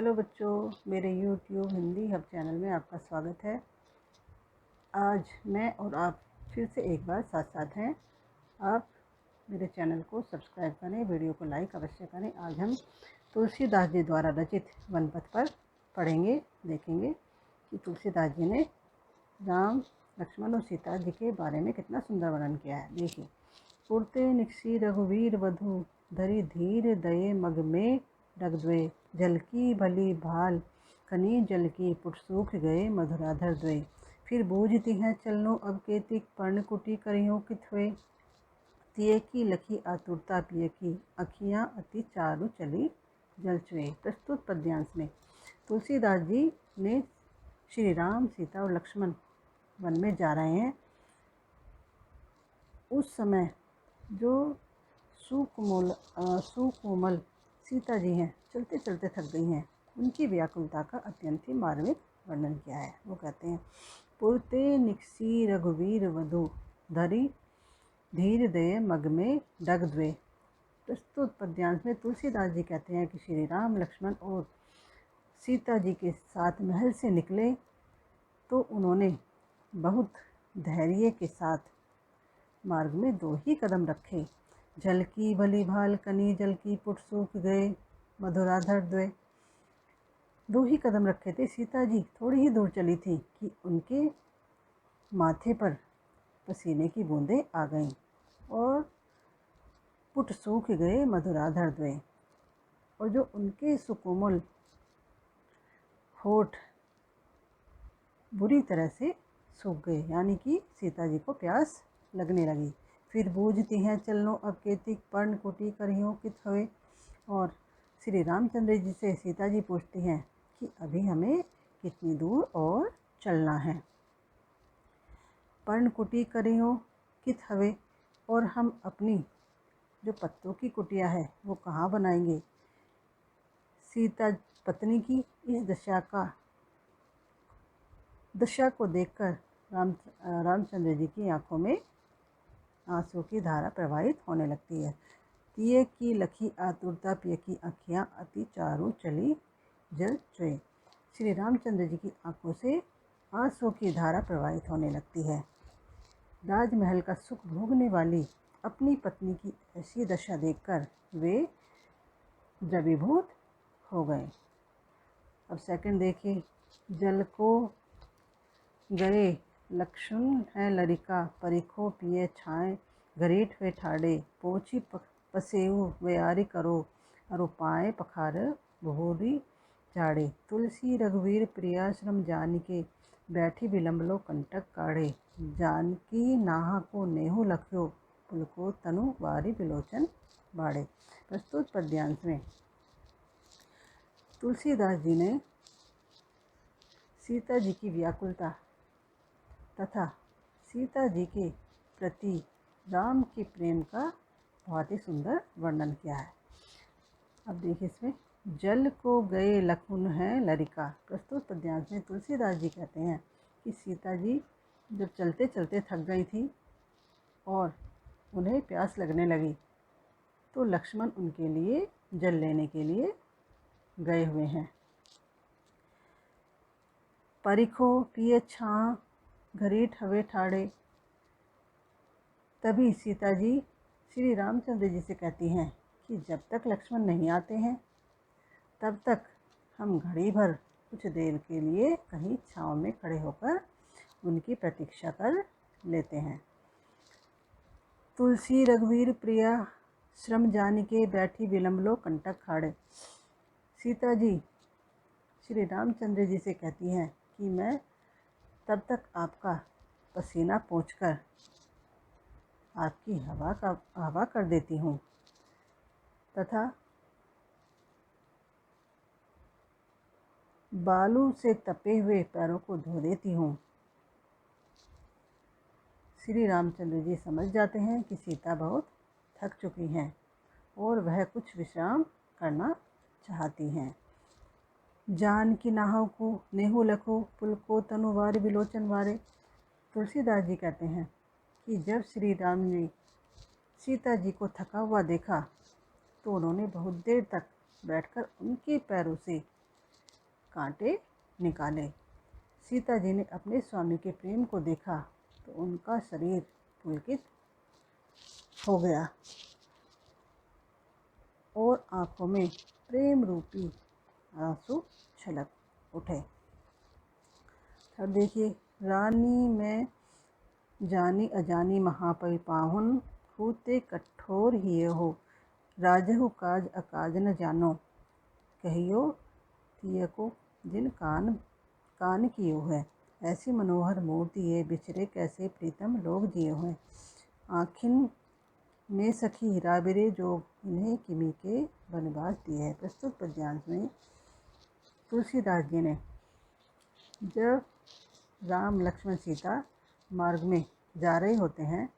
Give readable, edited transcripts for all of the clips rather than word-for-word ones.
Hello बच्चों, मेरे YouTube Hindi hub channel में आपका स्वागत है। आज मैं और आप फिर से एक बार साथ साथ हैं। आप मेरे चैनल को सब्सक्राइब करें, वीडियो को लाइक अवश्य करें। आज हम तुलसीदास जी द्वारा रचित वनपथ पर पढ़ेंगे, देखेंगे कि तुलसीदास जी ने राम, लक्ष्मण और सीता जी के बारे में कितना सुंदर वर्णन किया है। देखिए, पुरते निकसी रघुवीर वधु, धरि धीर दये मग में डगद्वे, जल की भली भाल कनी जल की पुट सूख गए मधुराधर द्वे। फिर बूझती हैं चलनो अब केतिक, पर्ण कुटी करियो कित हुए, तिये की लखी आतुरता पिय की, अखियाँ अति चारु चली जल चुए। प्रस्तुत पद्यांश में तुलसीदास जी ने श्री राम, सीता और लक्ष्मण वन में जा रहे हैं। उस समय जो सुकोमल सीता जी हैं, चलते चलते थक गई हैं। उनकी व्याकुलता का अत्यंत ही मार्मिक वर्णन किया है। वो कहते हैं, पुरते निकसी रघुवीर वधु, धरि धीर दये मग में डगद्वे। प्रस्तुत पद्यांश में तुलसीदास जी कहते हैं कि श्री राम, लक्ष्मण और सीता जी के साथ महल से निकले तो उन्होंने बहुत धैर्य के साथ मार्ग में 2 ही कदम रखे। जल की भली भाल कनी जल की पुट सूख गए मधुराधर द्वे। 2 ही कदम रखे थे। सीता जी थोड़ी ही दूर चली थी कि उनके माथे पर पसीने की बूंदें आ गईं और पुट सूख गए मधुराधर द्वे। और जो उनके सुकोमल होठ बुरी तरह से सूख गए, यानी कि सीता जी को प्यास लगने लगी। फिर बूझती हैं चलनो अब केतिक, पर्ण कुटी करियो कित हुए। और श्री रामचंद्र जी से सीता जी पूछती हैं कि अभी हमें कितनी दूर और चलना है। पर्ण कुटी करियो कित हुए, और हम अपनी जो पत्तों की कुटिया है वो कहाँ बनाएंगे। सीता पत्नी की इस दशा को देखकर रामचंद्र जी की आंखों में आंसू की धारा प्रवाहित होने लगती है। तिये की लखी आतुरता पिय की, अखियाँ अति चारु चली जल चुए। श्री रामचंद्र जी की आंखों से आंसू की धारा प्रवाहित होने लगती है। राजमहल का सुख भोगने वाली अपनी पत्नी की ऐसी दशा देखकर वे द्रवीभूत हो गए। अब सेकंड देखिए, जल को गए लक्ष्मण है लरिका, परिखो पिए छाए घरीट वे ठाड़े, पोछी पसेऊ व्यारी करो, अरु पाए पखार बहुरी झाड़े। तुलसी रघुवीर प्रिया श्रम जानिके, बैठी विलंब लो कंटक काढ़े, जानकी नाहा को नेहु लख्यो, पुलको तनु वारी विलोचन बाड़े। प्रस्तुत पद्यांश में तुलसीदास जी ने सीता जी की व्याकुलता तथा सीता जी के प्रति राम के प्रेम का बहुत ही सुंदर वर्णन किया है। अब देखिए, इसमें जल को गए लखुन है लरिका। प्रस्तुत पद्यांश में तुलसीदास जी कहते हैं कि सीता जी जब चलते चलते थक गई थी और उन्हें प्यास लगने लगी तो लक्ष्मण उनके लिए जल लेने के लिए गए हुए हैं। परिखो पिए छां घरीट हवे ठाड़े। तभी सीता जी श्री रामचंद्र जी से कहती हैं कि जब तक लक्ष्मण नहीं आते हैं तब तक हम घड़ी भर कुछ देर के लिए कहीं छांव में खड़े होकर उनकी प्रतीक्षा कर लेते हैं। तुलसी रघुवीर प्रिया श्रम जानिके, बैठी विलंब लो कंटक खाड़े। सीता जी श्री रामचंद्र जी से कहती हैं कि मैं तब तक आपका पसीना पोंछकर आपकी हवा कर देती हूँ तथा बालू से तपे हुए पैरों को धो देती हूँ। श्री रामचंद्र जी समझ जाते हैं कि सीता बहुत थक चुकी हैं और वह कुछ विश्राम करना चाहती हैं। जानकी नाहव को नेहु लखो, पुलको तनु वारी विलोचन वारे। तुलसीदास जी कहते हैं कि जब श्री राम ने सीता जी को थका हुआ देखा तो उन्होंने बहुत देर तक बैठकर उनके पैरों से कांटे निकाले। सीता जी ने अपने स्वामी के प्रेम को देखा तो उनका शरीर पुलकित हो गया और आंखों में प्रेम रूपी आंसू छलक उठे। अब देखिए, रानी में जानी अजानी महापरि पाहुन, खूते कठोर हिये हो, राजहु काज अकाज न जानो, कहियो तिय को जिन कान कियो है। ऐसी मनोहर मूर्ति ये बिछरे कैसे प्रीतम लोग जिए हुए। आखिन में सखी हीराबिरे जोग, इन्हें किमी के बनवास दिए है। प्रस्तुत पद्यांश में तुलसीदास जी ने जब राम लक्ष्मण सीता मार्ग में जा रहे होते हैं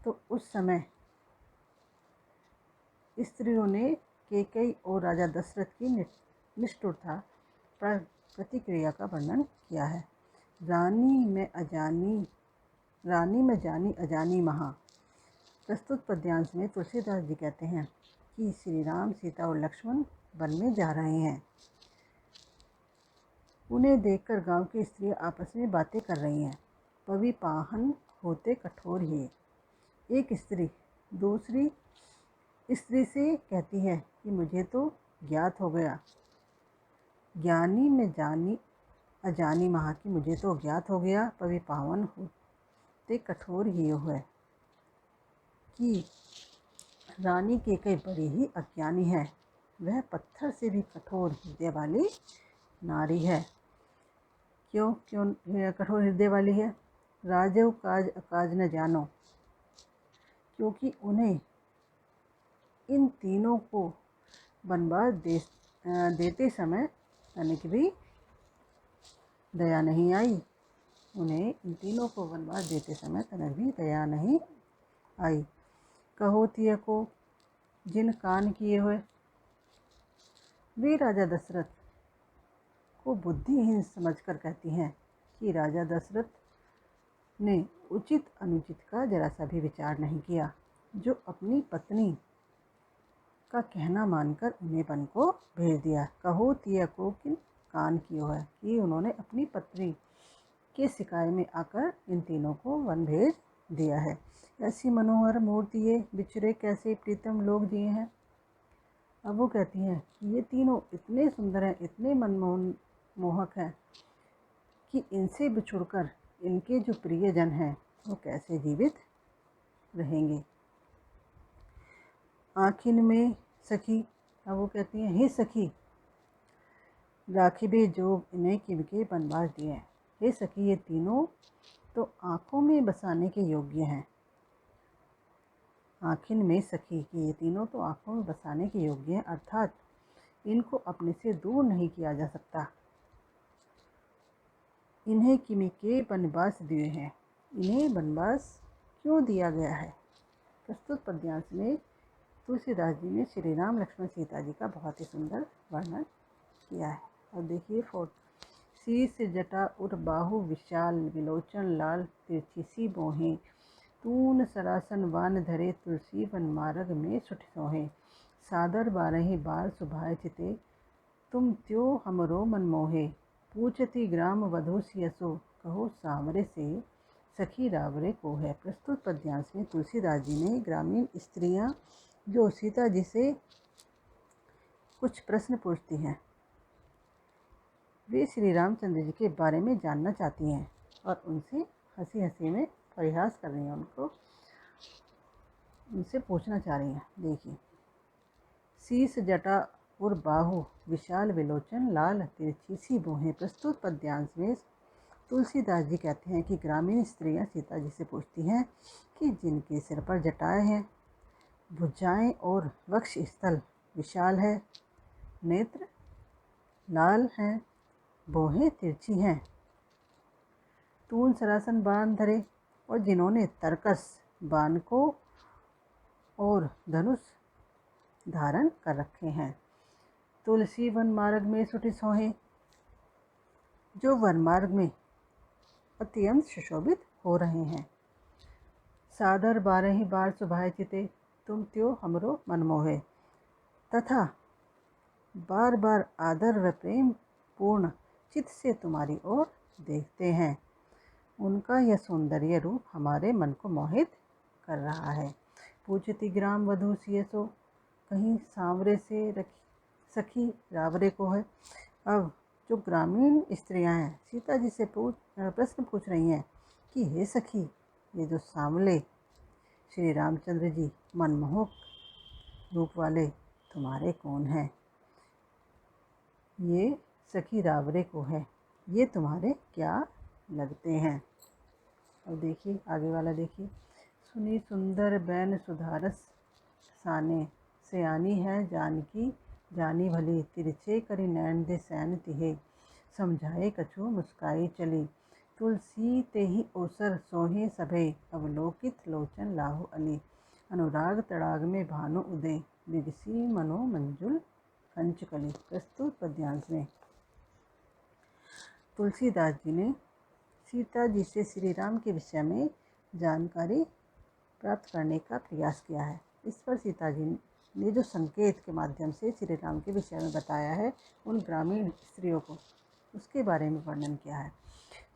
तो उस समय स्त्रियों ने कैकेयी और राजा दशरथ की निष्ठुरता पर प्रतिक्रिया का वर्णन किया है। रानी में जानी अजानी महा। प्रस्तुत पद्यांश में तुलसीदास जी कहते हैं कि श्री राम, सीता और लक्ष्मण वन में जा रहे हैं। उन्हें देखकर गांव की स्त्रियां आपस में बातें कर रही हैं। पवि पाहन होते कठोर ही। एक स्त्री दूसरी स्त्री से कहती है कि मुझे तो ज्ञात हो गया। ज्ञानी में जानी अजानी महा की मुझे तो ज्ञात हो गया। पवि पावन होते कठोर ही है कि रानी कैकेयी बड़ी ही अज्ञानी है। वह पत्थर से भी कठोर हृदय वाली नारी है। क्यों कठोर हृदय वाली है? राजव काज अकाज न जानो, क्योंकि उन्हें इन तीनों को वनवास देते समय तनिक भी दया नहीं आई। उन्हें इन तीनों को वनवास देते समय तनिक भी दया नहीं आई। कहो तिय को जिन कान किए हुए। वे राजा दशरथ को बुद्धिहीन समझकर कहती हैं कि राजा दशरथ ने उचित अनुचित का जरा सा भी विचार नहीं किया, जो अपनी पत्नी का कहना मानकर उन्हें वन को भेज दिया। कहो तिय को किन कान कियो है कि उन्होंने अपनी पत्नी के शिकायत में आकर इन तीनों को वन भेज दिया है। ऐसी मनोहर मूर्ति ये बिछड़े कैसे प्रीतम लोग जिए हैं। अब वो कहती हैं कि ये तीनों इतने सुंदर हैं, इतने मनमोहक हैं कि इनसे बिछुड़कर इनके जो प्रियजन हैं वो कैसे जीवित रहेंगे। आखिन में सखी, अब वो कहती हैं हे सखी, राखिबे जोग इन्हें किमके बनवास दिए हैं। हे सखी, ये तीनों तो आँखों में बसाने के योग्य हैं। आखिन में सखी कि ये तीनों तो आँखों में बसाने के योग्य हैं, अर्थात इनको अपने से दूर नहीं किया जा सकता। इन्हें किमी के बनवास दिए हैं। इन्हें बनवास क्यों दिया गया है? प्रस्तुत पद्यांश में तुलसीदास जी ने श्री राम लक्ष्मण सीता जी का बहुत ही सुंदर वर्णन किया है। और देखिए शीस जटा उर बाहु विशाल, विलोचन लाल तिरछी सी बोहें, तून सरासन वान धरे, तुलसी वन मार्ग में सुठ सोहें, सादर बारही बार सुभाए चिते, तुम त्यो हमरो मन मोहे, पूछती ग्राम वधु सियसो, कहो सांवरे से सखी रावरे को है। प्रस्तुत पद्यांश में तुलसीदास जी ने ग्रामीण स्त्रियां जो सीता जी से कुछ प्रश्न पूछती हैं, वे श्री रामचंद्र जी के बारे में जानना चाहती हैं और उनसे हंसी हंसी में परिहास कर रही हैं, उनसे पूछना चाह रही हैं। देखिए, शीस जटा और बाहु विशाल, विलोचन लाल तिरछी सी बोहें। प्रस्तुत पद्यांश में तुलसीदास जी कहते हैं कि ग्रामीण स्त्रियां सीता जी से पूछती हैं कि जिनके सिर पर जटाएं हैं, भुजाएं और वक्ष स्थल विशाल है, नेत्र लाल हैं, बोहें तिरछी हैं, तून सरासन बाण धरे, और जिन्होंने तरकस बाण को और धनुष धारण कर रखे हैं, तुलसी वन मार्ग में सुठी सोहें, जो वन मार्ग में अत्यंत सुशोभित हो रहे हैं, सादर बारही बार सुभाए चिते, तुम त्यो हमरो मन मोहे, तथा बार बार आदर व प्रेम पूर्ण चित्त से तुम्हारी ओर देखते हैं। उनका यह सौंदर्य रूप हमारे मन को मोहित कर रहा है। पूछती ग्राम वधू सियसो, कहीं सांवरे से सखी रावरे को है। अब जो ग्रामीण स्त्रियां हैं सीता जी से प्रश्न पूछ रही हैं कि हे सखी, ये जो सांवले श्री रामचंद्र जी मनमोहक रूप वाले तुम्हारे कौन हैं? ये सखी रावरे को है, ये तुम्हारे क्या लगते हैं? और देखिए आगे वाला देखिए। सुनी सुंदर बैन सुधारस साने, सयानी है जानकी जानी भली, तिरछे करी नैन दे सैन तिहे, समझाए कछु मुस्काई चली, तुलसी ते ही ओसर सोहे सभे, अवलोकित लोचन लाहु अली, अनुराग तड़ाग में भानु उदय, विगसी मनो मंजुल कंचकली। प्रस्तुत पद्यांश में तुलसीदास जी ने सीता जी से श्री राम के विषय में जानकारी प्राप्त करने का प्रयास किया है। इस पर सीता जी ने जो संकेत के माध्यम से श्री राम के विषय में बताया है उन ग्रामीण स्त्रियों को, उसके बारे में वर्णन किया है।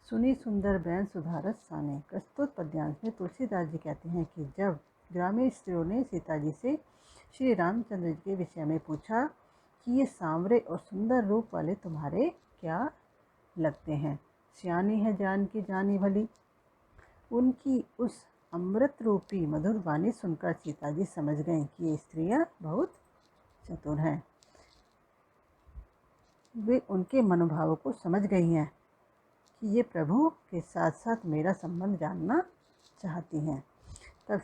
सुनी सुंदर बैन सुधारस साने। प्रस्तुत पद्यांश में तुलसीदास जी कहते हैं कि जब ग्रामीण स्त्रियों ने सीता जी से श्री रामचंद्र जी के विषय में पूछा कि ये सांवरे और सुंदर रूप वाले तुम्हारे क्या लगते हैं, सियानी है जानकी जानी भली, उनकी उस अमृत रूपी मधुर वाणी सुनकर सीता जी समझ गए कि ये स्त्रियां बहुत चतुर हैं। वे उनके मनोभावों को समझ गई हैं कि ये प्रभु के साथ साथ मेरा संबंध जानना चाहती हैं। तब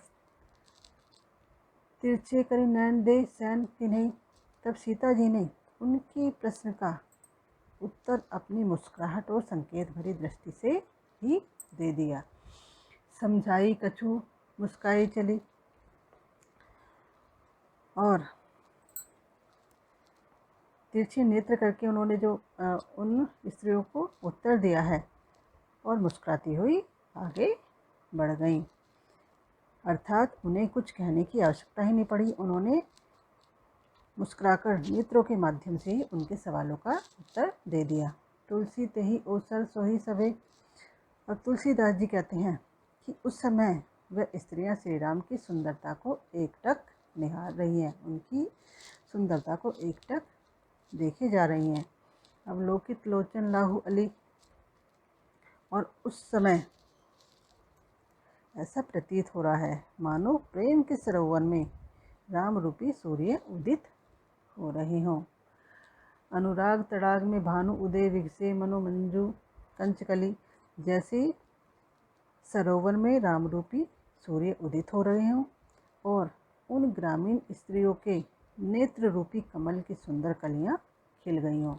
तिरछे करी नैन दे सैन तिन्हें, तब सीता जी ने उनके प्रश्न का उत्तर अपनी मुस्कुराहट और संकेत भरी दृष्टि से ही दे दिया। समझाई कछु मुस्काई चली, और तिरछे नेत्र करके उन्होंने जो उन स्त्रियों को उत्तर दिया है और मुस्कुराती हुई आगे बढ़ गई। अर्थात उन्हें कुछ कहने की आवश्यकता ही नहीं पड़ी, उन्होंने मुस्कुराकर नेत्रों के माध्यम से ही उनके सवालों का उत्तर दे दिया। तुलसी ते ही ओसर सोही सभे। और तुलसीदास जी कहते हैं कि उस समय वह स्त्रियां श्री राम की सुंदरता को एकटक निहार रही हैं, उनकी सुंदरता को एकटक देखे जा रही हैं। अवलोकित लोचन लाहु अली, और उस समय ऐसा प्रतीत हो रहा है मानो प्रेम के सरोवर में राम रूपी सूर्य उदित हो रहे हों। अनुराग तड़ाग में भानु उदय, विगसे मनो मंजू कंचकली, जैसे सरोवर में राम रूपी सूर्य उदित हो रहे हों और उन ग्रामीण स्त्रियों के नेत्र रूपी कमल की सुंदर कलियां खिल गई हों।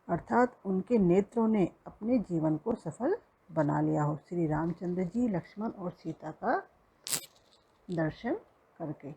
अर्थात उनके नेत्रों ने अपने जीवन को सफल बना लिया हो श्री रामचंद्र जी, लक्ष्मण और सीता का दर्शन करके।